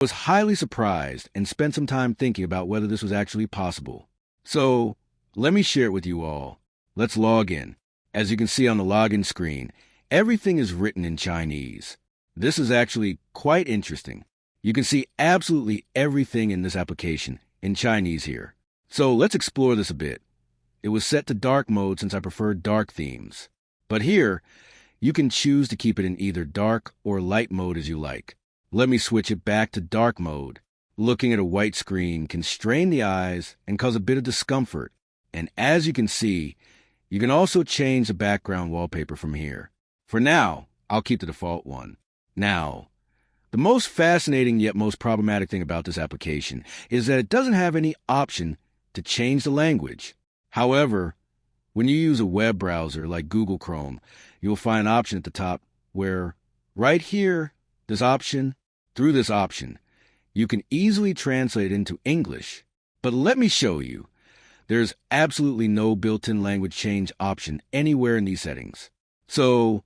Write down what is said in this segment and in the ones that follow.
was highly surprised and spent some time thinking about whether this was actually possible. So, let me share it with you all. Let's log in. As you can see on the login screen, everything is written in Chinese. This is actually quite interesting. You can see absolutely everything in this application in Chinese here. So let's explore this a bit. It was set to dark mode since I prefer dark themes. But here, you can choose to keep it in either dark or light mode as you like. Let me switch it back to dark mode. Looking at a white screen can strain the eyes and cause a bit of discomfort. And as you can see, you can also change the background wallpaper from here. For now, I'll keep the default one. Now, the most fascinating yet most problematic thing about this application is that it doesn't have any option to change the language. However, when you use a web browser like Google Chrome, you'll find an option at the top where, right here, through this option, you can easily translate it into English. But let me show you. There's absolutely no built-in language change option anywhere in these settings. So,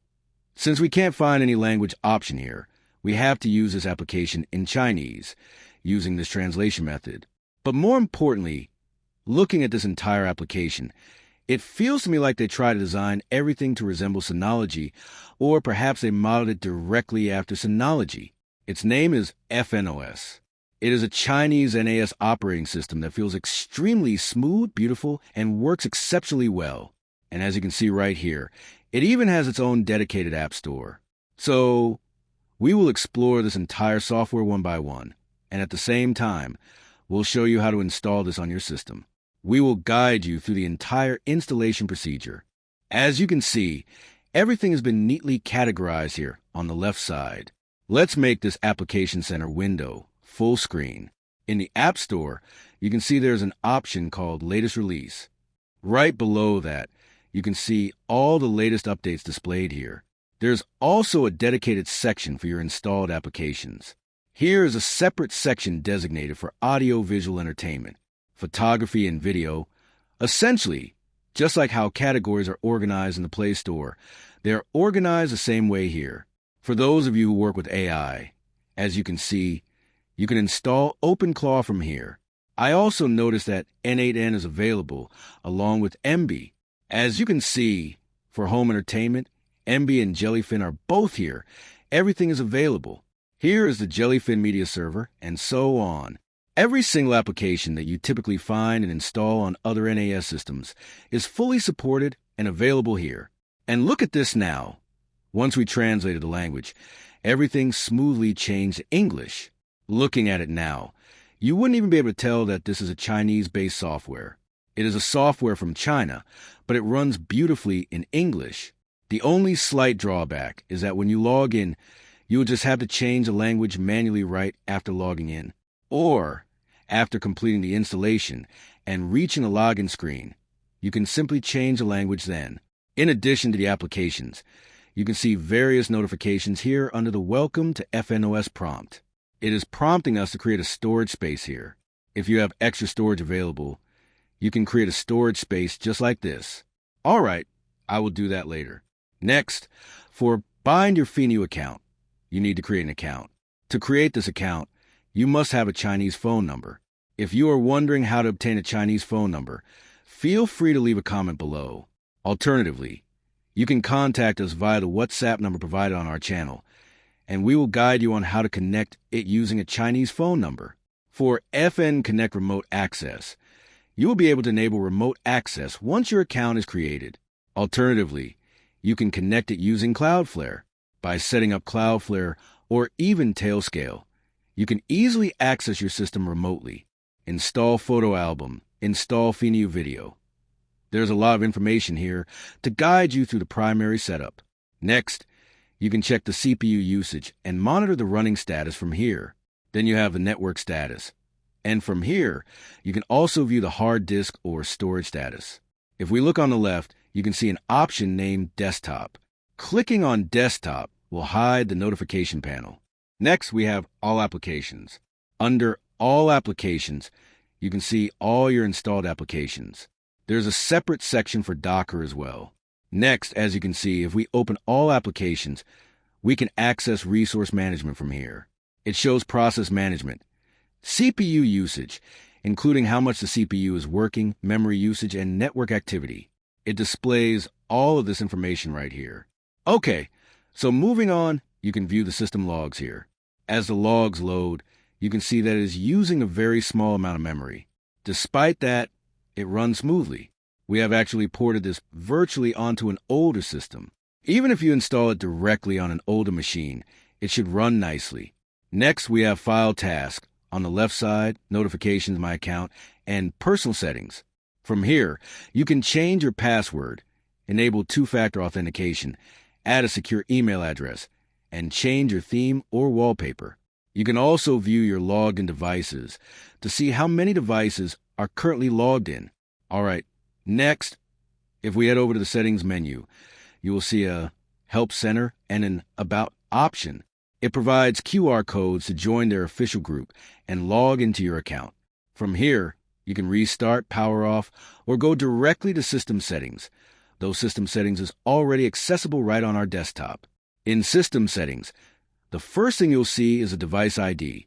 since we can't find any language option here, we have to use this application in Chinese, using this translation method. But more importantly, looking at this entire application, it feels to me like they try to design everything to resemble Synology, or perhaps they modeled it directly after Synology. Its name is fnOS. It is a Chinese NAS operating system that feels extremely smooth, beautiful, and works exceptionally well. And as you can see right here, it even has its own dedicated app store. So, we will explore this entire software one by one, and at the same time, we'll show you how to install this on your system. We will guide you through the entire installation procedure. As you can see, everything has been neatly categorized here on the left side. Let's make this Application Center window full screen. In the App Store, you can see there's an option called Latest Release. Right below that, you can see all the latest updates displayed here. There's also a dedicated section for your installed applications. Here is a separate section designated for audio-visual entertainment, photography and video. Essentially, just like how categories are organized in the Play Store, they are organized the same way here. For those of you who work with AI, as you can see, you can install OpenClaw from here. I also noticed that N8N is available along with Emby. As you can see, for home entertainment, Emby and Jellyfin are both here. Everything is available. Here is the Jellyfin media server, and so on. Every single application that you typically find and install on other NAS systems is fully supported and available here. And look at this now. Once we translated the language, everything smoothly changed to English. Looking at it now, you wouldn't even be able to tell that this is a Chinese-based software. It is a software from China, but it runs beautifully in English. The only slight drawback is that when you log in, you will just have to change the language manually right after logging in, or after completing the installation and reaching a login screen. You can simply change the language then. In addition to the applications, you can see various notifications here under the Welcome to fnOS prompt. It is prompting us to create a storage space here. If you have extra storage available, you can create a storage space just like this. All right, I will do that later. Next, for bind your Feiniu account, you need to create an account. To create this account, you must have a Chinese phone number. If you are wondering how to obtain a Chinese phone number, feel free to leave a comment below. Alternatively, you can contact us via the WhatsApp number provided on our channel, and we will guide you on how to connect it using a Chinese phone number. For FN Connect Remote Access, you will be able to enable remote access once your account is created. Alternatively, you can connect it using Cloudflare. By setting up Cloudflare or even Tailscale, you can easily access your system remotely. Install Photo Album, install Feiniu Video. There's a lot of information here to guide you through the primary setup. Next, you can check the CPU usage and monitor the running status from here. Then you have the network status. And from here, you can also view the hard disk or storage status. If we look on the left, you can see an option named Desktop. Clicking on Desktop will hide the notification panel. Next, we have All Applications. Under All Applications, you can see all your installed applications. There's a separate section for Docker as well. Next, as you can see, if we open All Applications, we can access resource management from here. It shows process management, CPU usage, including how much the CPU is working, memory usage, and network activity. It displays all of this information right here. Okay, so moving on, you can view the system logs here. As the logs load, you can see that it is using a very small amount of memory. Despite that, it runs smoothly. We have actually ported this virtually onto an older system. Even if you install it directly on an older machine, it should run nicely. Next, we have File Task. On the left side, Notifications, My Account, and Personal Settings. From here, you can change your password, enable two-factor authentication, add a secure email address, and change your theme or wallpaper. You can also view your logged-in devices to see how many devices are currently logged in. All right, next, if we head over to the Settings menu, you will see a Help Center and an About option. It provides QR codes to join their official group and log into your account. From here, you can restart, power off, or go directly to System Settings. Those System Settings is already accessible right on our desktop. In System Settings, the first thing you'll see is a device ID,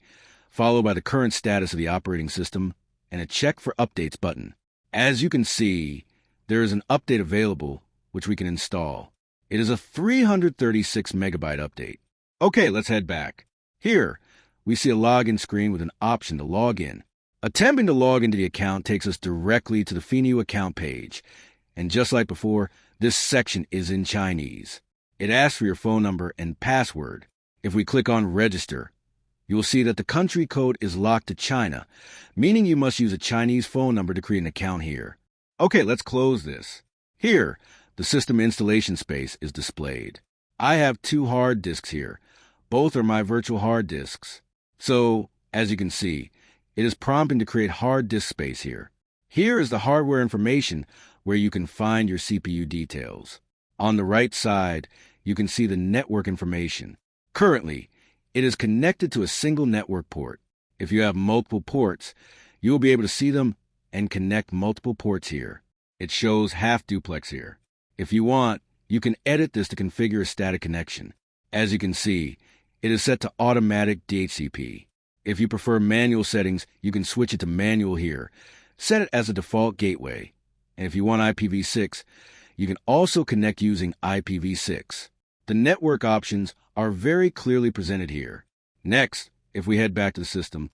followed by the current status of the operating system and a Check for Updates button. As you can see, there is an update available, which we can install. It is a 336 megabyte update. Okay, let's head back. Here, we see a login screen with an option to log in. Attempting to log into the account takes us directly to the Feiniu account page. And just like before, this section is in Chinese. It asks for your phone number and password. If we click on Register, you will see that the country code is locked to China, meaning you must use a Chinese phone number to create an account here. Okay, let's close this. Here, the system installation space is displayed. I have 2 hard disks here. Both are my virtual hard disks. So, as you can see, it is prompting to create hard disk space here. Here is the hardware information where you can find your CPU details. On the right side, you can see the network information. Currently, it is connected to a single network port. If you have multiple ports, you will be able to see them and connect multiple ports here. It shows half duplex here. If you want, you can edit this to configure a static connection. As you can see, it is set to automatic DHCP. If you prefer manual settings, you can switch it to manual here. Set it as a default gateway. And if you want IPv6, you can also connect using IPv6. The network options are very clearly presented here. Next, if we head back to the system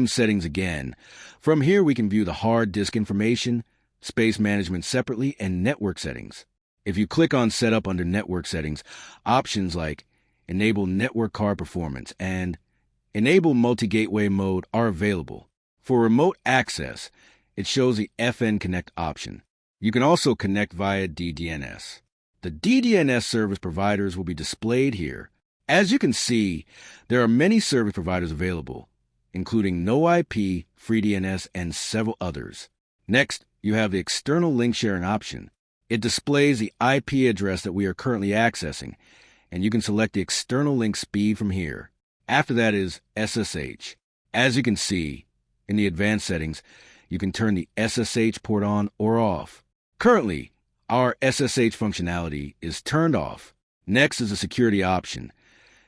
settings again. From here, we can view the hard disk information, space management separately, and network settings. If you click on Setup under Network Settings, options like Enable Network Card Performance and Enable Multi-Gateway Mode are available. For remote access, it shows the FN Connect option. You can also connect via DDNS. The DDNS service providers will be displayed here. As you can see, there are many service providers available, including NoIP, FreeDNS, and several others. Next, you have the External Link Sharing option. It displays the IP address that we are currently accessing, and you can select the external link speed from here. After that is SSH. As you can see, in the advanced settings, you can turn the SSH port on or off. Currently, our SSH functionality is turned off. Next is a security option,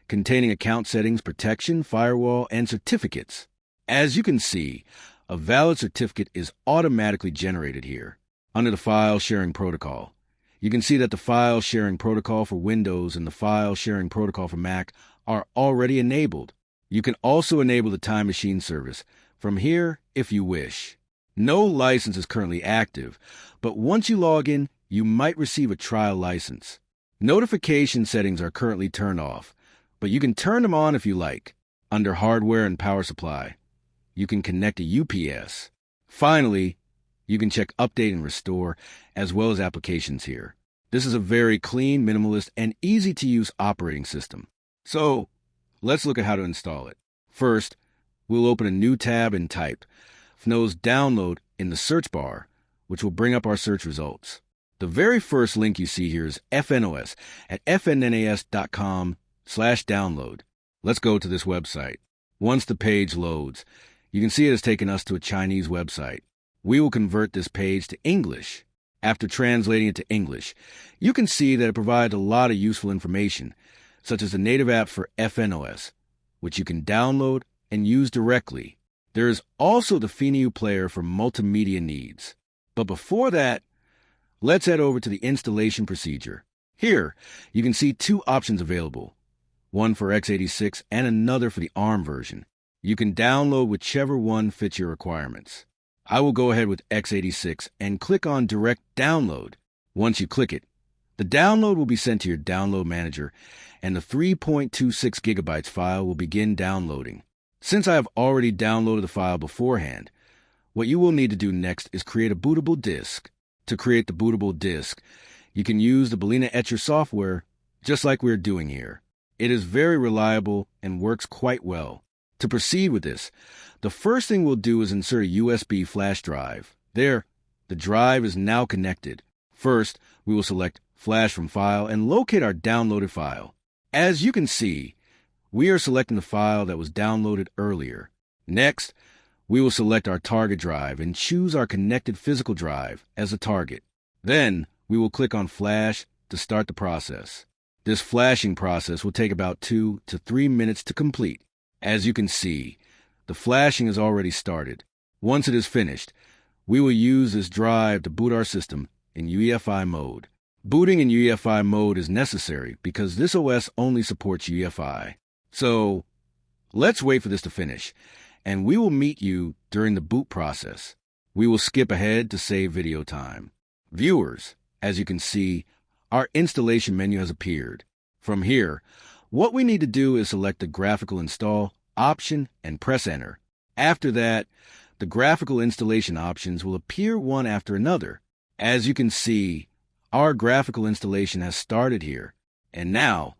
containing account settings, protection, firewall, and certificates. As you can see, a valid certificate is automatically generated here. Under the File Sharing Protocol, you can see that the File Sharing Protocol for Windows and the File Sharing Protocol for Mac are already enabled. You can also enable the Time Machine service from here if you wish. No license is currently active, but once you log in, you might receive a trial license. Notification settings are currently turned off, but you can turn them on if you like. Under Hardware and Power Supply, you can connect a UPS. Finally, you can check Update and Restore, as well as applications here. This is a very clean, minimalist, and easy-to-use operating system. So, let's look at how to install it. First, we'll open a new tab and type fnOS download in the search bar, which will bring up our search results. The very first link you see here is fnOS at fnNAS.com/download. Let's go to this website. Once the page loads, you can see it has taken us to a Chinese website. We will convert this page to English. After translating it to English, you can see that it provides a lot of useful information, such as the native app for fnOS, which you can download and use directly. There is also the Feiniu player for multimedia needs. But before that, let's head over to the installation procedure. Here, you can see two options available, one for x86 and another for the ARM version. You can download whichever one fits your requirements. I will go ahead with x86 and click on Direct Download. Once you click it, the download will be sent to your download manager, and the 3.26 gigabytes file will begin downloading. Since I have already downloaded the file beforehand, what you will need to do next is create a bootable disk. To create the bootable disk, you can use the BalenaEtcher software just like we're doing here. It is very reliable and works quite well. To proceed with this, the first thing we'll do is insert a USB flash drive. There, the drive is now connected. First, we will select Flash from File and locate our downloaded file. As you can see, we are selecting the file that was downloaded earlier. Next, we will select our target drive and choose our connected physical drive as a target. Then, we will click on Flash to start the process. This flashing process will take about 2 to 3 minutes to complete. As you can see, the flashing has already started. Once it is finished, we will use this drive to boot our system in UEFI mode. Booting in UEFI mode is necessary because this OS only supports UEFI. So, let's wait for this to finish, and we will meet you during the boot process. We will skip ahead to save video time. Viewers, as you can see, our installation menu has appeared. From here, what we need to do is select the Graphical Install option and press Enter. After that, the graphical installation options will appear one after another. As you can see, our graphical installation has started here, and now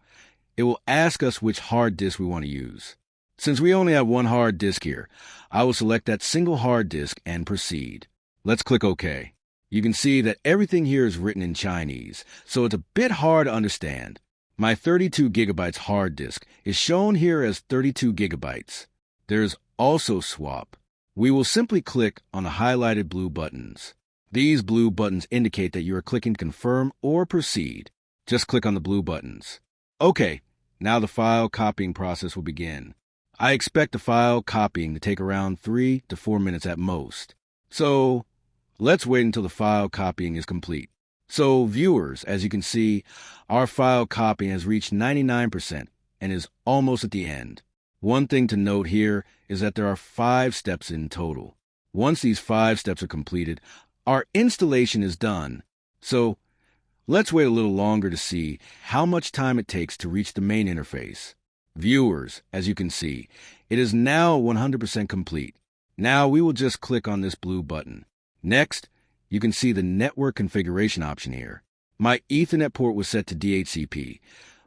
it will ask us which hard disk we want to use. Since we only have one hard disk here, I will select that single hard disk and proceed. Let's click OK. You can see that everything here is written in Chinese, so it's a bit hard to understand. My 32 gigabytes hard disk is shown here as 32 gigabytes. There's also swap. We will simply click on the highlighted blue buttons. These blue buttons indicate that you are clicking Confirm or Proceed. Just click on the blue buttons. Okay, now the file copying process will begin. I expect the file copying to take around 3 to 4 minutes at most. So, let's wait until the file copying is complete. So, viewers, as you can see, our file copying has reached 99% and is almost at the end. One thing to note here is that there are 5 steps in total. Once these 5 steps are completed, our installation is done. So, let's wait a little longer to see how much time it takes to reach the main interface. Viewers, as you can see, it is now 100% complete. Now we will just click on this blue button. Next, you can see the network configuration option here. My Ethernet port was set to DHCP,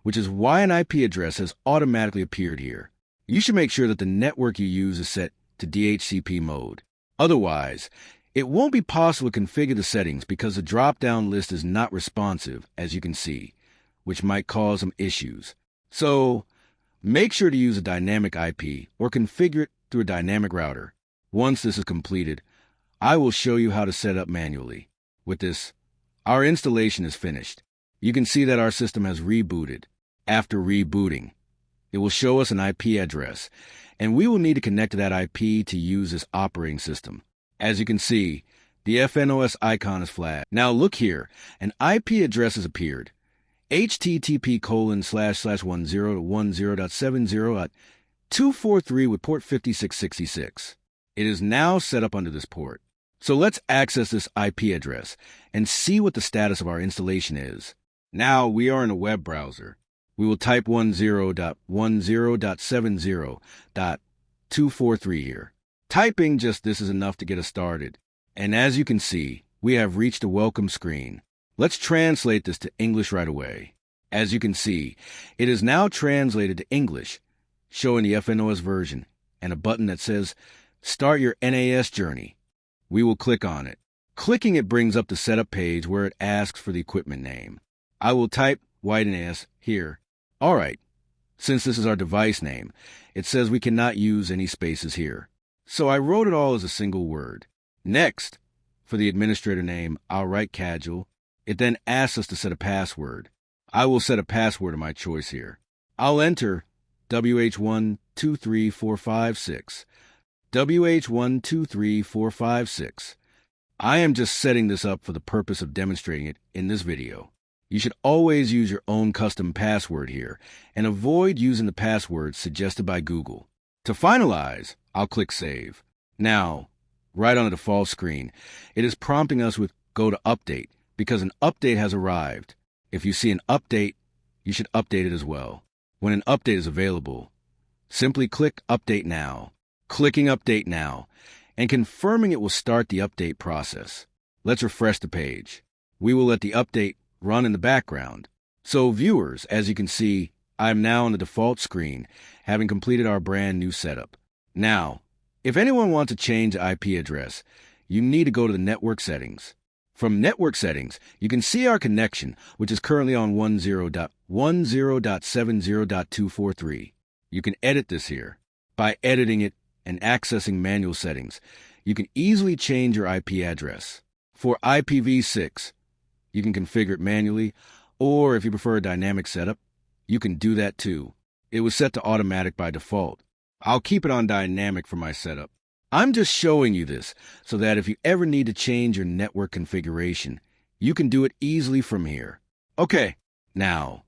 which is why an IP address has automatically appeared here. You should make sure that the network you use is set to DHCP mode. Otherwise, it won't be possible to configure the settings because the drop-down list is not responsive, as you can see, which might cause some issues. So, make sure to use a dynamic IP or configure it through a dynamic router. Once this is completed, I will show you how to set up manually. With this, our installation is finished. You can see that our system has rebooted. After rebooting, it will show us an IP address, and we will need to connect to that IP to use this operating system. As you can see, the fnOS icon is flagged. Now look here, an IP address has appeared. http://10.10.70.243 with port 5666. It is now set up under this port. So let's access this IP address and see what the status of our installation is. Now we are in a web browser. We will type 10.10.70.243 here. Typing just this is enough to get us started. And as you can see, we have reached a welcome screen. Let's translate this to English right away. As you can see, it is now translated to English, showing the fnOS version and a button that says, Start your NAS journey. We will click on it. Clicking it brings up the setup page where it asks for the equipment name. I will type NAS here. All right. Since this is our device name, it says we cannot use any spaces here. So I wrote it all as a single word. Next, for the administrator name, I'll write casual. It then asks us to set a password. I will set a password of my choice here. I'll enter WH1 WH123456. WH123456. I am just setting this up for the purpose of demonstrating it in this video. You should always use your own custom password here and avoid using the passwords suggested by Google. To finalize, I'll click Save. Now, right on the default screen, it is prompting us with Go to Update because an update has arrived. If you see an update, you should update it as well. When an update is available, simply click Update Now. Clicking Update Now and confirming it will start the update process. Let's refresh the page. We will let the update run in the background. So viewers, as you can see, I'm now on the default screen, having completed our brand new setup. Now, if anyone wants to change the IP address, you need to go to the network settings. From network settings, you can see our connection, which is currently on 10.10.70.243. You can edit this here. By editing it and accessing manual settings, you can easily change your IP address. For IPv6, you can configure it manually, or if you prefer a dynamic setup, you can do that too. It was set to automatic by default. I'll keep it on dynamic for my setup. I'm just showing you this so that if you ever need to change your network configuration, you can do it easily from here. Okay, now,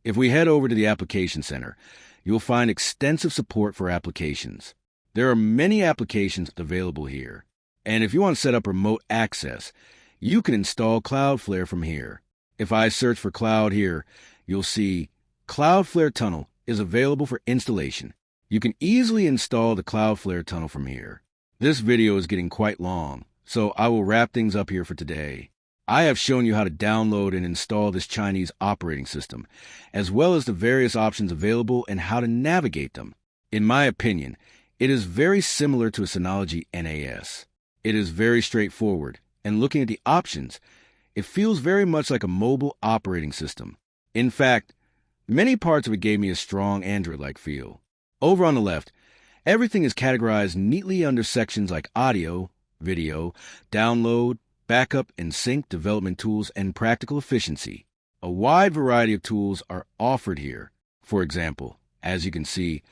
if we head over to the Application Center, you'll find extensive support for applications. There are many applications available here. And if you want to set up remote access, you can install Cloudflare from here. If I search for Cloud here, you'll see Cloudflare Tunnel is available for installation. You can easily install the Cloudflare Tunnel from here. This video is getting quite long, so I will wrap things up here for today. I have shown you how to download and install this Chinese operating system, as well as the various options available and how to navigate them. In my opinion, it is very similar to a Synology NAS. It is very straightforward, and looking at the options, it feels very much like a mobile operating system. In fact, many parts of it gave me a strong Android-like feel. Over on the left, everything is categorized neatly under sections like audio, video, download, backup and sync development tools, and practical efficiency. A wide variety of tools are offered here. For example, as you can see,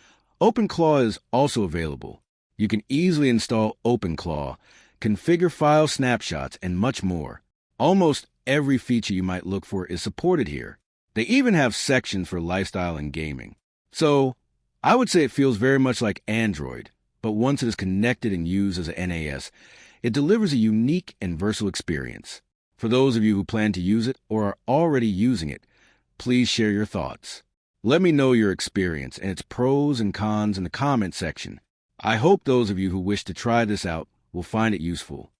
OpenClaw is also available. You can easily install OpenClaw, configure file snapshots, and much more. Almost every feature you might look for is supported here. They even have sections for lifestyle and gaming. So, I would say it feels very much like Android, but once it is connected and used as a NAS, it delivers a unique and versatile experience. For those of you who plan to use it or are already using it, please share your thoughts. Let me know your experience and its pros and cons in the comment section. I hope those of you who wish to try this out will find it useful.